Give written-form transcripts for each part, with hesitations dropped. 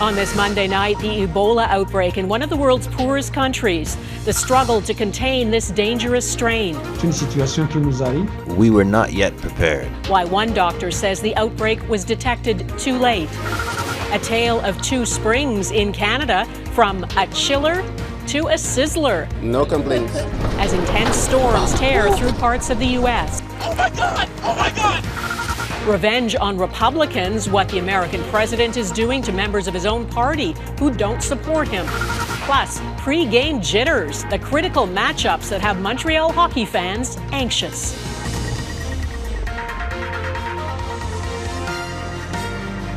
On this Monday night, the Ebola outbreak in one of the world's poorest countries. The struggle to contain this dangerous strain. We were not yet prepared. Why one doctor says the outbreak was detected too late. A tale of two springs in Canada, from a chiller to a sizzler. No complaints. As intense storms tear through parts of the U.S. Oh my God! Oh my God! Revenge on Republicans, what the American president is doing to members of his own party who don't support him. Plus, pre-game jitters, the critical matchups that have Montreal hockey fans anxious.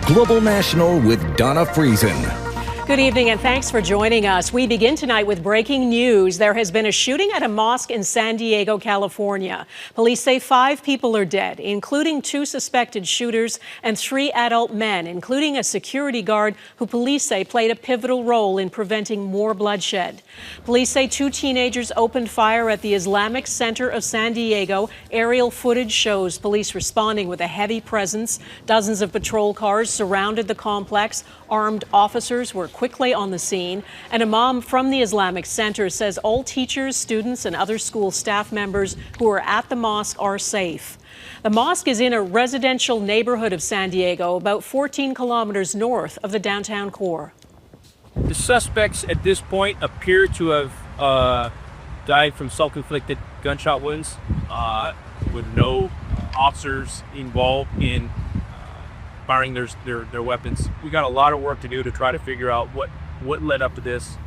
Global National with Donna Friesen. Good evening and thanks for joining us. We begin tonight with breaking news. There has been a shooting at a mosque in San Diego, California. Police say 5 people are dead, including 2 suspected shooters and 3 adult men, including a security guard who police say played a pivotal role in preventing more bloodshed. Police say 2 teenagers opened fire at the Islamic Center of San Diego. Aerial footage shows police responding with a heavy presence. Dozens of patrol cars surrounded the complex. Armed officers were quickly on the scene. An imam from the Islamic Center says all teachers, students, and other school staff members who are at the mosque are safe. The mosque is in a residential neighborhood of San Diego, about 14 kilometers north of the downtown core. The suspects at this point appear to have died from self-inflicted gunshot wounds, with no officers involved in firing their weapons. We got a lot of work to do to try to figure out what led up to this.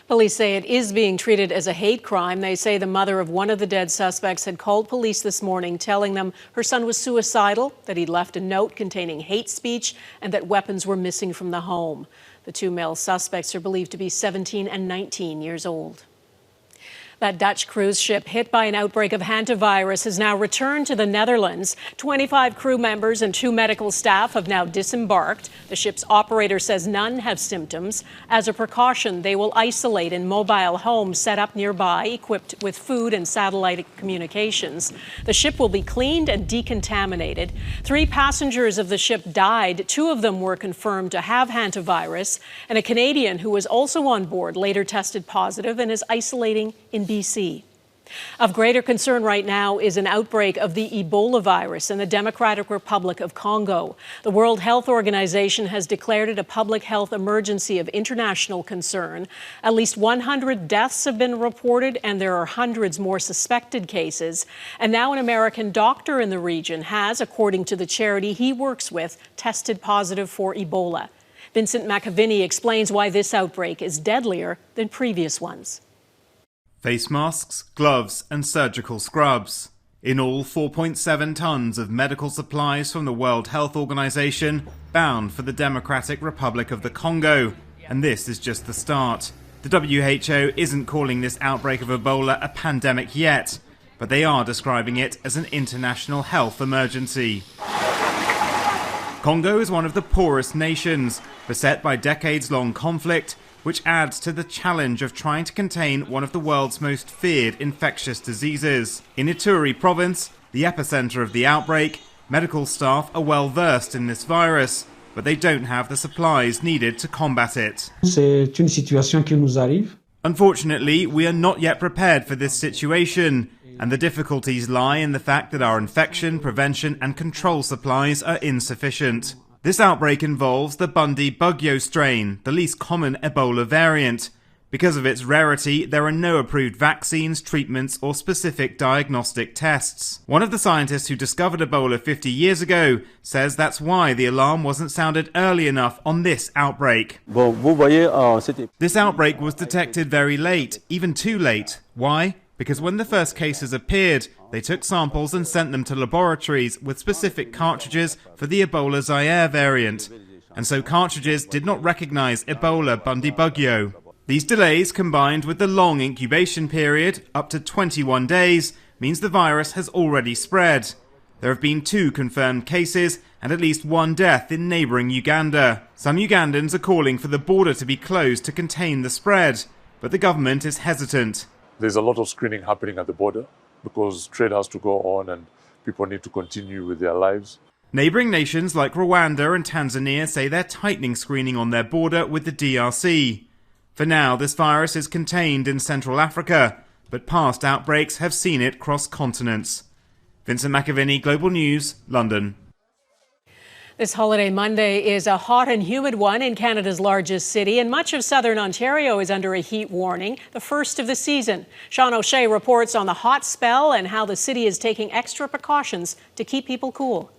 Police say it is being treated as a hate crime. They say the mother of one of the dead suspects had called police this morning telling them her son was suicidal, that he'd left a note containing hate speech, and that weapons were missing from the home. The 2 male suspects are believed to be 17 and 19 years old. That Dutch cruise ship hit by an outbreak of hantavirus has now returned to the Netherlands. 25 crew members and 2 medical staff have now disembarked. The ship's operator says none have symptoms. As a precaution, they will isolate in mobile homes set up nearby, equipped with food and satellite communications. The ship will be cleaned and decontaminated. 3 passengers of the ship died. 2 of them were confirmed to have hantavirus, and a Canadian who was also on board later tested positive and is isolating in BC. Of greater concern right now is an outbreak of the Ebola virus in the Democratic Republic of Congo. The World Health Organization has declared it a public health emergency of international concern. At least 100 deaths have been reported, and there are hundreds more suspected cases. And now an American doctor in the region has, according to the charity he works with, tested positive for Ebola. Vincent McAviney explains why this outbreak is deadlier than previous ones. Face masks, gloves and surgical scrubs. In all, 4.7 tons of medical supplies from the World Health Organization bound for the Democratic Republic of the Congo. And this is just the start. The WHO isn't calling this outbreak of Ebola a pandemic yet, but they are describing it as an international health emergency. Congo is one of the poorest nations, beset by decades-long conflict, which adds to the challenge of trying to contain one of the world's most feared infectious diseases. In Ituri province, the epicenter of the outbreak, medical staff are well versed in this virus, but they don't have the supplies needed to combat it. C'est une situation qui nous arrive. Unfortunately, we are not yet prepared for this situation, and the difficulties lie in the fact that our infection, prevention and control supplies are insufficient. This outbreak involves the Bundibugyo strain, the least common Ebola variant. Because of its rarity, there are no approved vaccines, treatments, or specific diagnostic tests. One of the scientists who discovered Ebola 50 years ago says that's why the alarm wasn't sounded early enough on this outbreak. This outbreak was detected very late, even too late. Why? Because when the first cases appeared, they took samples and sent them to laboratories with specific cartridges for the Ebola Zaire variant. And so cartridges did not recognize Ebola Bundibugyo. These delays, combined with the long incubation period, up to 21 days, means the virus has already spread. There have been 2 confirmed cases and at least 1 death in neighbouring Uganda. Some Ugandans are calling for the border to be closed to contain the spread, but the government is hesitant. There's a lot of screening happening at the border because trade has to go on and people need to continue with their lives. Neighbouring nations like Rwanda and Tanzania say they're tightening screening on their border with the DRC. For now, this virus is contained in Central Africa, but past outbreaks have seen it cross continents. Vincent McAviney, Global News, London. This holiday Monday is a hot and humid one in Canada's largest city, and much of southern Ontario is under a heat warning, the first of the season. Seán O'Shea reports on the hot spell and how the city is taking extra precautions to keep people cool.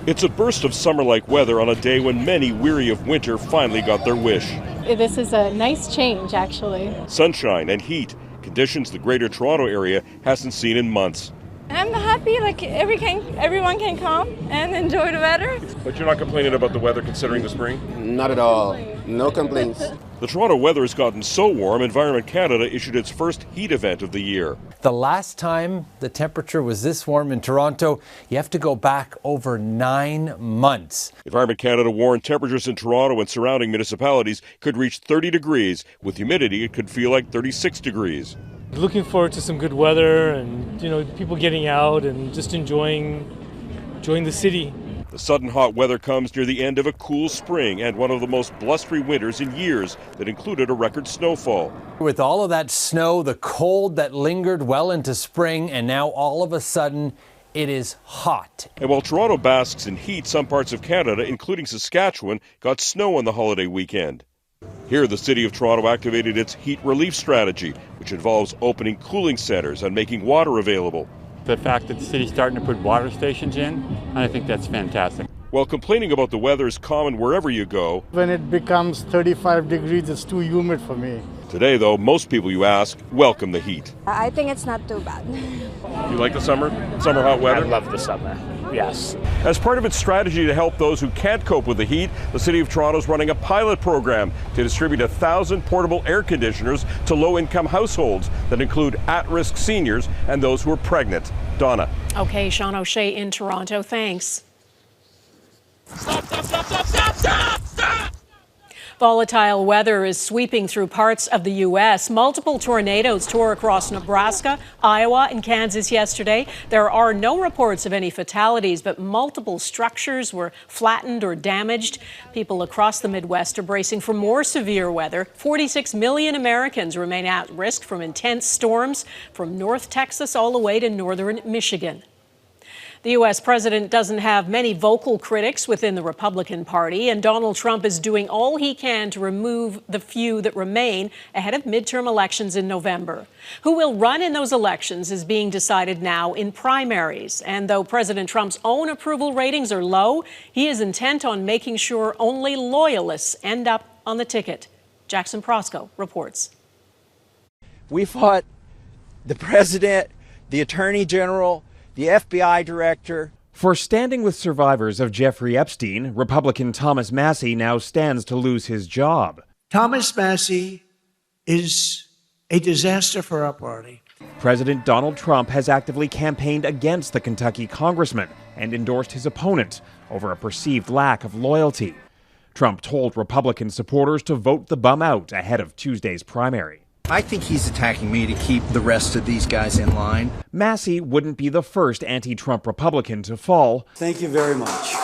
It's a burst of summer-like weather on a day when many, weary of winter, finally got their wish. This is a nice change, actually. Sunshine and heat, conditions the Greater Toronto area hasn't seen in months. I'm happy, like everyone can come and enjoy the weather. But you're not complaining about the weather considering the spring? Not at all. No complaints. The Toronto weather has gotten so warm, Environment Canada issued its first heat event of the year. The last time the temperature was this warm in Toronto, you have to go back over 9 months. Environment Canada warned temperatures in Toronto and surrounding municipalities could reach 30 degrees. With humidity, it could feel like 36 degrees. Looking forward to some good weather and, people getting out and just enjoying the city. The sudden hot weather comes near the end of a cool spring and one of the most blustery winters in years that included a record snowfall. With all of that snow, the cold that lingered well into spring, and now all of a sudden it is hot. And while Toronto basks in heat, some parts of Canada, including Saskatchewan, got snow on the holiday weekend. Here, the City of Toronto activated its heat relief strategy, which involves opening cooling centres and making water available. The fact that the city's starting to put water stations in, I think that's fantastic. While complaining about the weather is common wherever you go, when it becomes 35 degrees, it's too humid for me. Today, though, most people you ask welcome the heat. I think it's not too bad. You like the summer hot weather? I love the summer, yes. As part of its strategy to help those who can't cope with the heat, the City of Toronto is running a pilot program to distribute 1,000 portable air conditioners to low-income households that include at-risk seniors and those who are pregnant. Donna. Okay, Seán O'Shea in Toronto. Thanks. Stop, stop, stop, stop, stop, stop, stop! Volatile weather is sweeping through parts of the U.S. Multiple tornadoes tore across Nebraska, Iowa, and Kansas yesterday. There are no reports of any fatalities, but multiple structures were flattened or damaged. People across the Midwest are bracing for more severe weather. 46 million Americans remain at risk from intense storms from North Texas all the way to northern Michigan. The U.S. president doesn't have many vocal critics within the Republican Party, and Donald Trump is doing all he can to remove the few that remain ahead of midterm elections in November. Who will run in those elections is being decided now in primaries. And though President Trump's own approval ratings are low, he is intent on making sure only loyalists end up on the ticket. Jackson Proskow reports. We fought the president, the attorney general, the FBI director. For standing with survivors of Jeffrey Epstein, Republican Thomas Massie now stands to lose his job. Thomas Massie is a disaster for our party. President Donald Trump has actively campaigned against the Kentucky congressman and endorsed his opponent over a perceived lack of loyalty. Trump told Republican supporters to vote the bum out ahead of Tuesday's primary. I think he's attacking me to keep the rest of these guys in line. Massie wouldn't be the first anti-Trump Republican to fall. Thank you very much.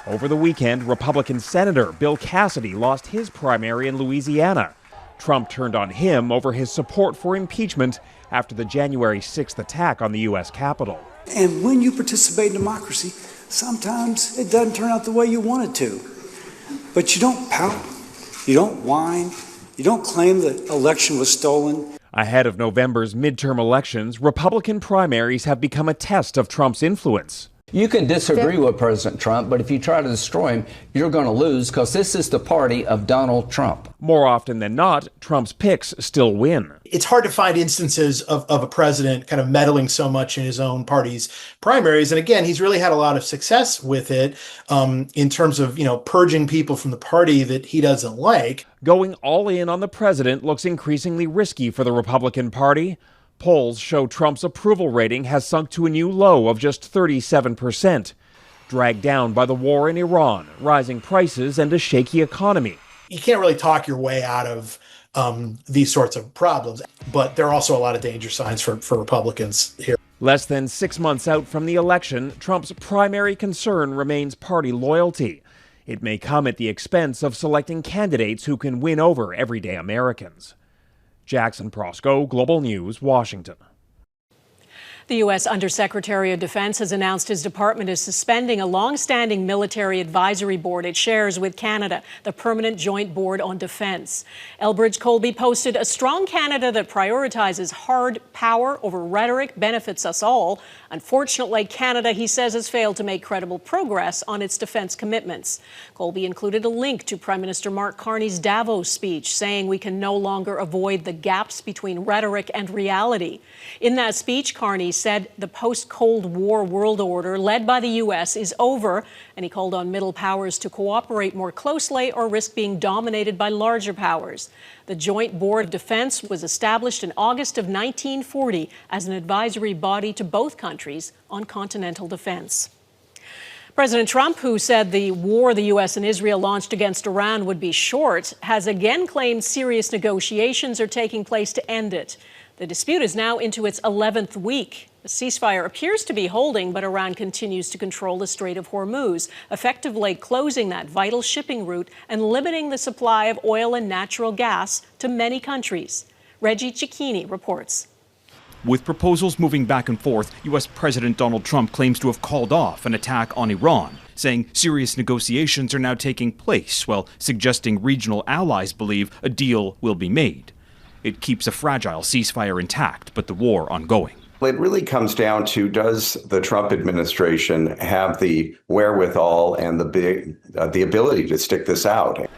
Over the weekend, Republican Senator Bill Cassidy lost his primary in Louisiana. Trump turned on him over his support for impeachment after the January 6th attack on the U.S. Capitol. And when you participate in democracy, sometimes it doesn't turn out the way you want it to. But you don't pout, you don't whine, you don't claim the election was stolen. Ahead of November's midterm elections, Republican primaries have become a test of Trump's influence. You can disagree with President Trump, but if you try to destroy him, you're going to lose because this is the party of Donald Trump. More often than not, Trump's picks still win. It's hard to find instances of a president kind of meddling so much in his own party's primaries. And again, he's really had a lot of success with it in terms of, purging people from the party that he doesn't like. Going all in on the president looks increasingly risky for the Republican Party. Polls show Trump's approval rating has sunk to a new low of just 37%, dragged down by the war in Iran, rising prices, and a shaky economy. You can't really talk your way out of these sorts of problems, but there are also a lot of danger signs for Republicans here. Less than 6 months out from the election, Trump's primary concern remains party loyalty. It may come at the expense of selecting candidates who can win over everyday Americans. Jackson Proskow, Global News, Washington. The U.S. Undersecretary of Defense has announced his department is suspending a long-standing military advisory board it shares with Canada, the Permanent Joint Board on Defense. Elbridge Colby posted, "A strong Canada that prioritizes hard power over rhetoric benefits us all. Unfortunately, Canada," he says, "has failed to make credible progress on its defense commitments." Colby included a link to Prime Minister Mark Carney's Davos speech, saying we can no longer avoid the gaps between rhetoric and reality. In that speech, Carney said the post-Cold War world order led by the U.S. is over, and he called on middle powers to cooperate more closely or risk being dominated by larger powers. The Joint Board of Defense was established in August of 1940 as an advisory body to both countries on continental defense. President Trump, who said the war the U.S. and Israel launched against Iran would be short, has again claimed serious negotiations are taking place to end it. The dispute is now into its 11th week. The ceasefire appears to be holding, but Iran continues to control the Strait of Hormuz, effectively closing that vital shipping route and limiting the supply of oil and natural gas to many countries. Reggie Cicchini reports. With proposals moving back and forth, U.S. President Donald Trump claims to have called off an attack on Iran, saying serious negotiations are now taking place, while suggesting regional allies believe a deal will be made. It keeps a fragile ceasefire intact, but the war ongoing. It really comes down to, does the Trump administration have the wherewithal and the ability to stick this out?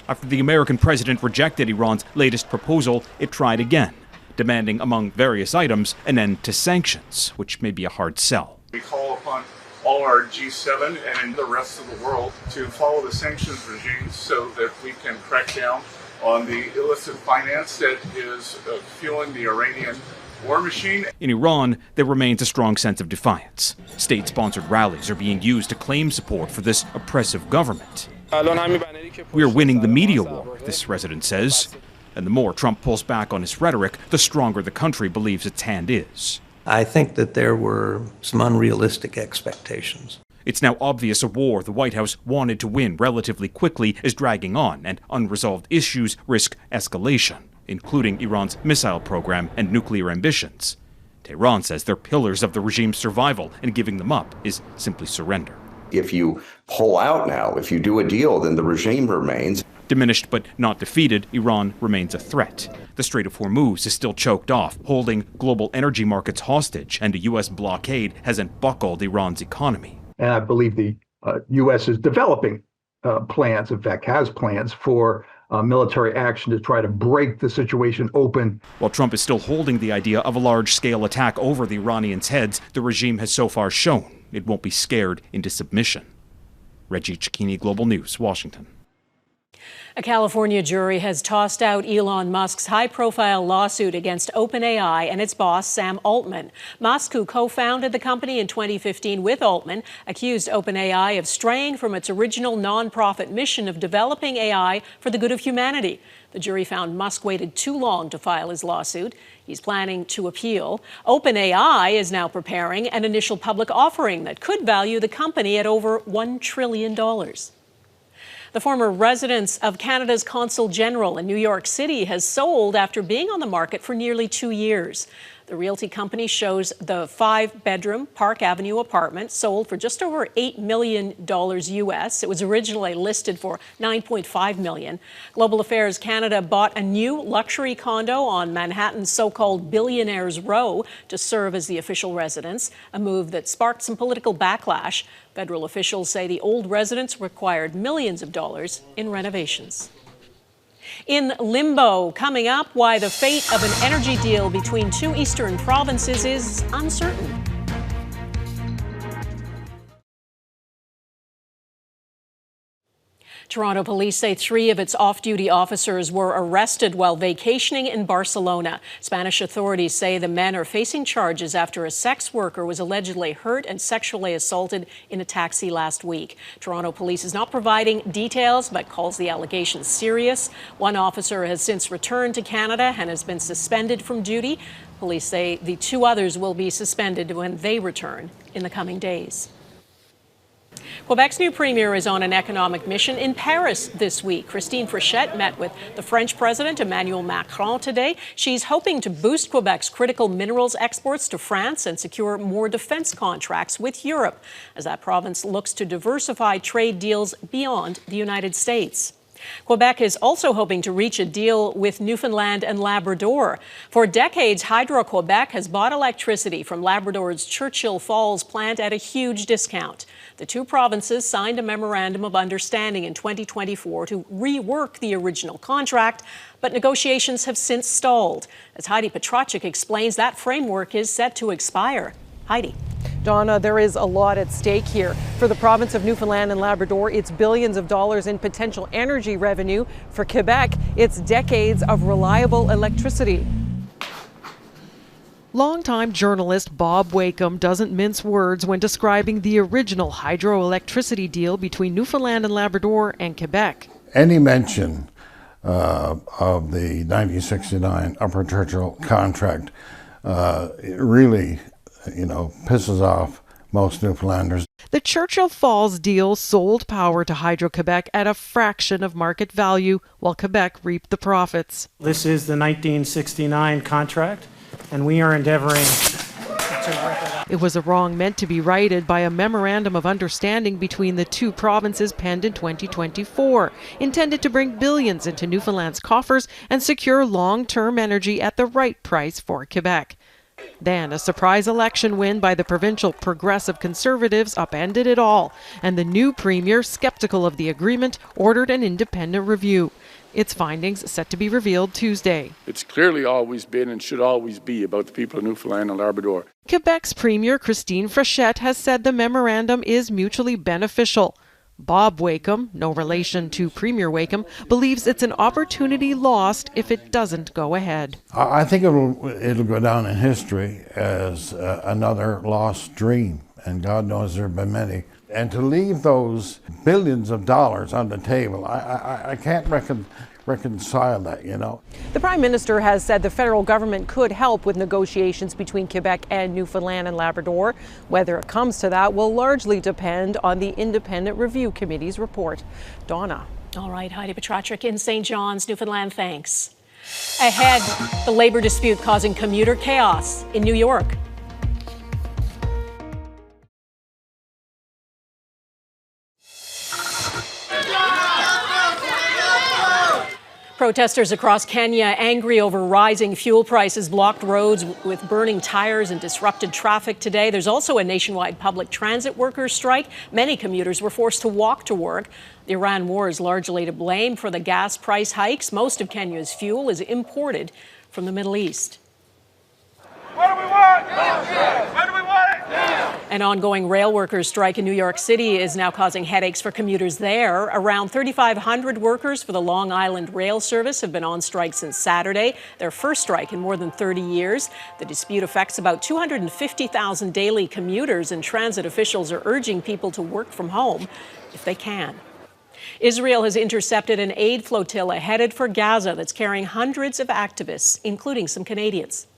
After the American president rejected Iran's latest proposal, it tried again, demanding, among various items, an end to sanctions, which may be a hard sell. We call upon all our G7 and the rest of the world to follow the sanctions regime so that we can crack down on the illicit finance that is fueling the Iranian war machine. In Iran, there remains a strong sense of defiance. State-sponsored rallies are being used to claim support for this oppressive government. We are winning the media war, this resident says. And the more Trump pulls back on his rhetoric, the stronger the country believes its hand is. I think that there were some unrealistic expectations. It's now obvious a war the White House wanted to win relatively quickly is dragging on, and unresolved issues risk escalation, including Iran's missile program and nuclear ambitions. Tehran says they're pillars of the regime's survival, and giving them up is simply surrender. If you pull out now, if you do a deal, then the regime remains. Diminished but not defeated, Iran remains a threat. The Strait of Hormuz is still choked off, holding global energy markets hostage, and a U.S. blockade hasn't buckled Iran's economy. And I believe the U.S. is developing plans, in fact, has plans for military action to try to break the situation open. While Trump is still holding the idea of a large-scale attack over the Iranians' heads, the regime has so far shown it won't be scared into submission. Reggie Cicchini, Global News, Washington. A California jury has tossed out Elon Musk's high-profile lawsuit against OpenAI and its boss, Sam Altman. Musk, who co-founded the company in 2015 with Altman, accused OpenAI of straying from its original nonprofit mission of developing AI for the good of humanity. The jury found Musk waited too long to file his lawsuit. He's planning to appeal. OpenAI is now preparing an initial public offering that could value the company at over $1 trillion. The former residence of Canada's Consul General in New York City has sold after being on the market for nearly 2 years. The realty company shows the 5-bedroom Park Avenue apartment sold for just over $8 million U.S. It was originally listed for $9.5 million. Global Affairs Canada bought a new luxury condo on Manhattan's so-called Billionaires Row to serve as the official residence, a move that sparked some political backlash. Federal officials say the old residence required millions of dollars in renovations. In limbo, coming up, why the fate of an energy deal between two eastern provinces is uncertain. Toronto police say 3 of its off-duty officers were arrested while vacationing in Barcelona. Spanish authorities say the men are facing charges after a sex worker was allegedly hurt and sexually assaulted in a taxi last week. Toronto police is not providing details but calls the allegations serious. One officer has since returned to Canada and has been suspended from duty. Police say the 2 others will be suspended when they return in the coming days. Quebec's new premier is on an economic mission in Paris this week. Christine Frechette met with the French President Emmanuel Macron today. She's hoping to boost Quebec's critical minerals exports to France and secure more defense contracts with Europe as that province looks to diversify trade deals beyond the United States. Quebec is also hoping to reach a deal with Newfoundland and Labrador. For decades, Hydro-Quebec has bought electricity from Labrador's Churchill Falls plant at a huge discount. The 2 provinces signed a memorandum of understanding in 2024 to rework the original contract, but negotiations have since stalled. As Heidi Petracek explains, that framework is set to expire. Heidi. Donna, there is a lot at stake here. For the province of Newfoundland and Labrador, it's billions of dollars in potential energy revenue. For Quebec, it's decades of reliable electricity. Longtime journalist Bob Wakeham doesn't mince words when describing the original hydroelectricity deal between Newfoundland and Labrador and Quebec. Any mention of the 1969 Upper Churchill contract really pisses off most Newfoundlanders. The Churchill Falls deal sold power to Hydro-Quebec at a fraction of market value, while Quebec reaped the profits. This is the 1969 contract, and we are endeavoring to... It was a wrong meant to be righted by a memorandum of understanding between the 2 provinces penned in 2024, intended to bring billions into Newfoundland's coffers and secure long-term energy at the right price for Quebec. Then a surprise election win by the provincial Progressive Conservatives upended it all, and the new premier, skeptical of the agreement, ordered an independent review. Its findings set to be revealed Tuesday. It's clearly always been and should always be about the people of Newfoundland and Labrador. Quebec's premier, Christine Frechette, has said the memorandum is mutually beneficial. Bob Wakeham, no relation to Premier Wakeham, believes it's an opportunity lost if it doesn't go ahead. I think it'll go down in history as another lost dream, and God knows there have been many. And to leave those billions of dollars on the table, I can't reconcile that, The Prime Minister has said the federal government could help with negotiations between Quebec and Newfoundland and Labrador. Whether it comes to that will largely depend on the Independent Review Committee's report. Donna. All right, Heidi Petracek in St. John's, Newfoundland, thanks. Ahead, the labor dispute causing commuter chaos in New York. Protesters across Kenya, angry over rising fuel prices, blocked roads with burning tires and disrupted traffic today. There's also a nationwide public transit workers' strike. Many commuters were forced to walk to work. The Iran war is largely to blame for the gas price hikes. Most of Kenya's fuel is imported from the Middle East. What do we want? What do we want? An ongoing rail workers' strike in New York City is now causing headaches for commuters there. Around 3,500 workers for the Long Island Rail Service have been on strike since Saturday, their first strike in more than 30 years. The dispute affects about 250,000 daily commuters, and transit officials are urging people to work from home if they can. Israel has intercepted an aid flotilla headed for Gaza that's carrying hundreds of activists, including some Canadians.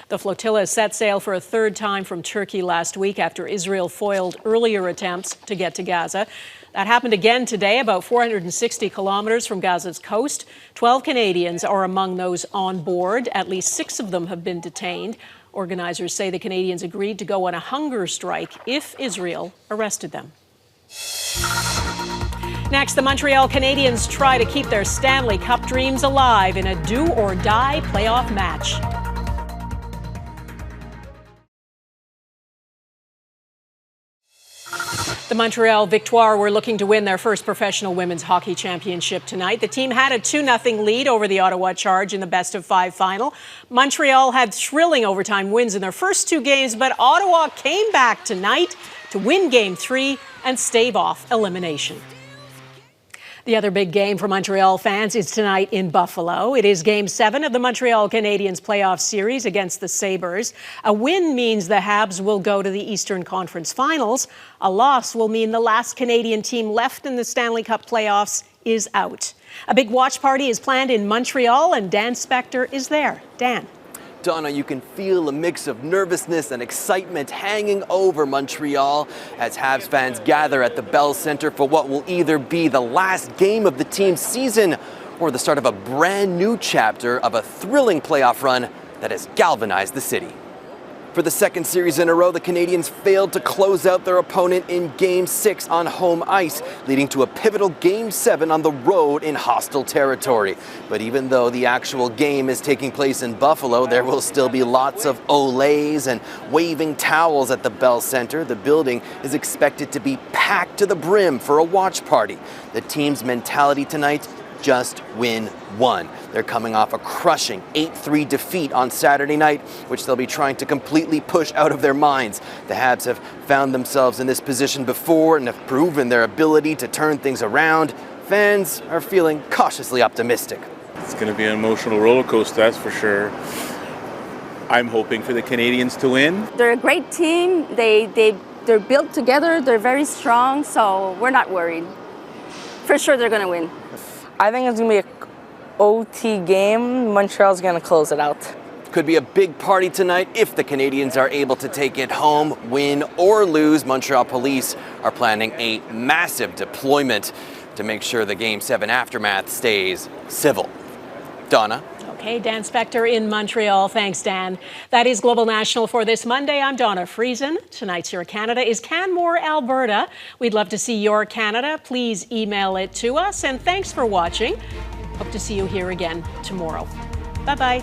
The flotilla set sail for a 3rd time from Turkey last week after Israel foiled earlier attempts to get to Gaza. That happened again today, about 460 kilometers from Gaza's coast. 12 Canadians are among those on board. At least 6 of them have been detained. Organizers say the Canadians agreed to go on a hunger strike if Israel arrested them. Next, the Montreal Canadiens try to keep their Stanley Cup dreams alive in a do-or-die playoff match. The Montreal Victoire were looking to win their first professional women's hockey championship tonight. The team had a 2-0 lead over the Ottawa Charge in the best-of-5 final. Montreal had thrilling overtime wins in their first 2 games, but Ottawa came back tonight to win Game 3 and stave off elimination. The other big game for Montreal fans is tonight in Buffalo. It is Game 7 of the Montreal Canadiens playoff series against the Sabres. A win means the Habs will go to the Eastern Conference Finals. A loss will mean the last Canadian team left in the Stanley Cup playoffs is out. A big watch party is planned in Montreal, and Dan Spector is there. Dan. Donna, you can feel a mix of nervousness and excitement hanging over Montreal as Habs fans gather at the Bell Centre for what will either be the last game of the team's season or the start of a brand new chapter of a thrilling playoff run that has galvanized the city. For the second series in a row, the Canadiens failed to close out their opponent in Game 6 on home ice, leading to a pivotal Game 7 on the road in hostile territory. But even though the actual game is taking place in Buffalo, there will still be lots of olays and waving towels at the Bell Centre. The building is expected to be packed to the brim for a watch party. The team's mentality tonight: just win one. They're coming off a crushing 8-3 defeat on Saturday night, which they'll be trying to completely push out of their minds. The Habs have found themselves in this position before and have proven their ability to turn things around. Fans are feeling cautiously optimistic. It's going to be an emotional roller coaster, that's for sure. I'm hoping for the Canadiens to win. They're a great team. They're built together. They're very strong, so we're not worried. For sure they're going to win. I think it's going to be an OT game. Montreal's going to close it out. Could be a big party tonight if the Canadiens are able to take it home, win or lose. Montreal police are planning a massive deployment to make sure the Game 7 aftermath stays civil. Donna? Okay, Dan Spector in Montreal. Thanks, Dan. That is Global National for this Monday. I'm Donna Friesen. Tonight's Your Canada is Canmore, Alberta. We'd love to see your Canada. Please email it to us. And thanks for watching. Hope to see you here again tomorrow. Bye-bye.